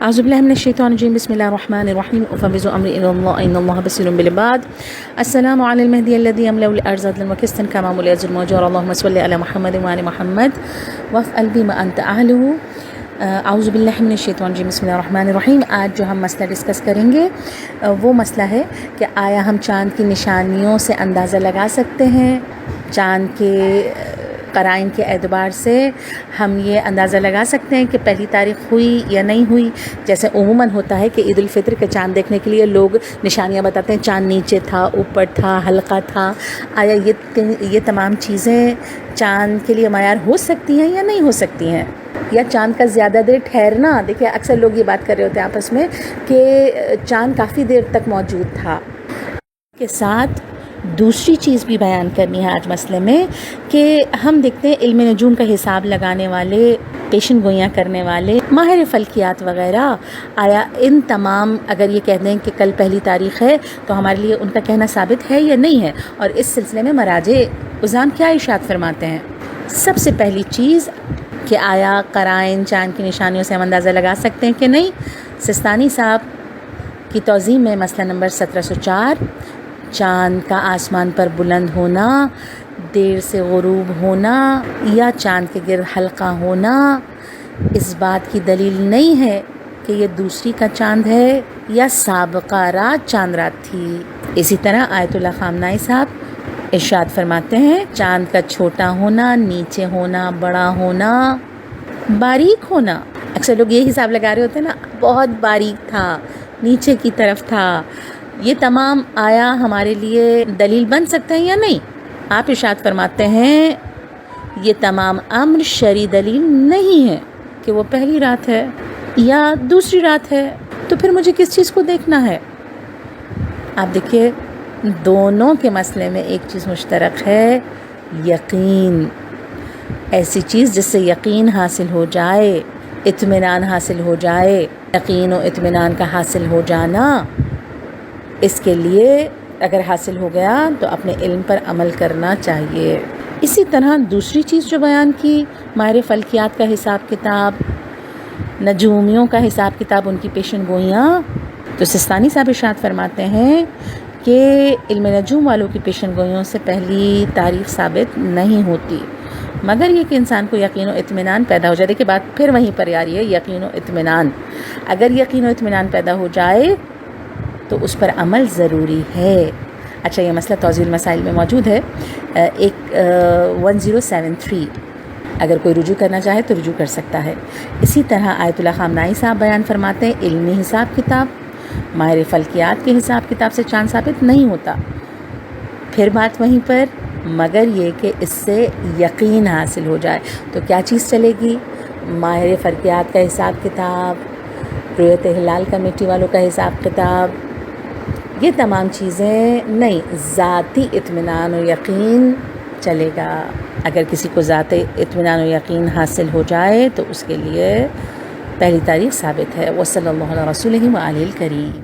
أعوذ بالله من الشيطان الرجيم بسم الله الرحمن الرحيم أفوض أمري إلى الله إن الله بصير بالعباد. السلام على المهدي الذي يملأ الأرض المكستن كما ملئ المجار. اللهم صل على محمد وعلى محمد وافعل بما أنت أهله. اعوذ باللہ من الشیطان الرجیم بسم اللہ الرحمن الرحیم. آج جو ہم مسئلہ ڈسکس کریں گے وہ مسئلہ ہے کہ آیا ہم چاند کی نشانیوں سے اندازہ لگا سکتے ہیں؟ چاند کے قرائن کے اعتبار سے ہم یہ اندازہ لگا سکتے ہیں کہ پہلی تاریخ ہوئی یا نہیں ہوئی؟ جیسے عموماً ہوتا ہے کہ عید الفطر کے چاند دیکھنے کے لیے لوگ نشانیاں بتاتے ہیں، چاند نیچے تھا، اوپر تھا، حلقہ تھا. آیا یہ تمام چیزیں چاند کے لیے معیار ہو سکتی ہیں یا نہیں ہو سکتی ہیں؟ یا چاند کا زیادہ دیر ٹھہرنا، دیکھیں اکثر لوگ یہ بات کر رہے ہوتے ہیں آپس میں کہ چاند کافی دیر تک موجود تھا. کے ساتھ دوسری چیز بھی بیان کرنی ہے آج مسئلے میں کہ ہم دیکھتے ہیں علم نجوم کا حساب لگانے والے، پیشن گوئیاں کرنے والے، ماہر فلکیات وغیرہ، آیا ان تمام اگر یہ کہہ دیں کہ کل پہلی تاریخ ہے تو ہمارے لیے ان کا کہنا ثابت ہے یا نہیں ہے؟ اور اس سلسلے میں مراجع عظام کیا ارشاد فرماتے ہیں؟ سب سے پہلی چیز کہ آیا قرائن چاند کی نشانیوں سے ہم اندازہ لگا سکتے ہیں کہ نہیں؟ سستانی صاحب کی توضیح میں مسئلہ نمبر 1704، چاند کا آسمان پر بلند ہونا، دیر سے غروب ہونا یا چاند کے گرد حلقہ ہونا اس بات کی دلیل نہیں ہے کہ یہ دوسری کا چاند ہے یا سابقہ رات چاند رات تھی. اسی طرح آیت اللہ خامنائی صاحب ارشاد فرماتے ہیں چاند کا چھوٹا ہونا، نیچے ہونا، بڑا ہونا، باریک ہونا. اکثر لوگ یہ حساب لگا رہے ہوتے ہیں نا، بہت باریک تھا، نیچے کی طرف تھا. یہ تمام آیا ہمارے لیے دلیل بن سکتا ہے یا نہیں؟ آپ ارشاد فرماتے ہیں یہ تمام امر شرعی دلیل نہیں ہے کہ وہ پہلی رات ہے یا دوسری رات ہے. تو پھر مجھے کس چیز کو دیکھنا ہے؟ آپ دیکھیے دونوں کے مسئلے میں ایک چیز مشترک ہے، یقین. ایسی چیز جس سے یقین حاصل ہو جائے، اطمینان حاصل ہو جائے. یقین و اطمینان کا حاصل ہو جانا، اس کے لیے اگر حاصل ہو گیا تو اپنے علم پر عمل کرنا چاہیے. اسی طرح دوسری چیز جو بیان کی، ماہر فلکیات کا حساب کتاب، نجومیوں کا حساب کتاب، ان کی پیشن گوئیاں. تو سستانی صاحب ارشاد فرماتے ہیں کہ علم نجوم والوں کی پیشن گوئیوں سے پہلی تاریخ ثابت نہیں ہوتی، مگر یہ کہ انسان کو یقین و اطمینان پیدا ہو جائے. دیکھیں بات پھر وہیں پر آ رہی ہے، یقین و اطمینان. اگر یقین و اطمینان پیدا ہو جائے تو اس پر عمل ضروری ہے. اچھا، یہ مسئلہ توضیح المسائل میں موجود ہے، 1073. اگر کوئی رجوع کرنا چاہے تو رجوع کر سکتا ہے. اسی طرح آیت اللہ خامنائی صاحب بیان فرماتے ہیں علمی حساب کتاب، ماہر فلکیات کے حساب کتاب سے چاند ثابت نہیں ہوتا. پھر بات وہیں پر، مگر یہ کہ اس سے یقین حاصل ہو جائے. تو کیا چیز چلے گی؟ ماہر فلکیات کا حساب کتاب، رؤیت ہلال کمیٹی والوں کا حساب کتاب، یہ تمام چیزیں نہیں. ذاتی اطمینان و یقین چلے گا. اگر کسی کو ذاتی اطمینان و یقین حاصل ہو جائے تو اس کے لیے پہلی تاریخ ثابت ہے. وصلی اللہ علیہ رسولہ و آلہ الکریم.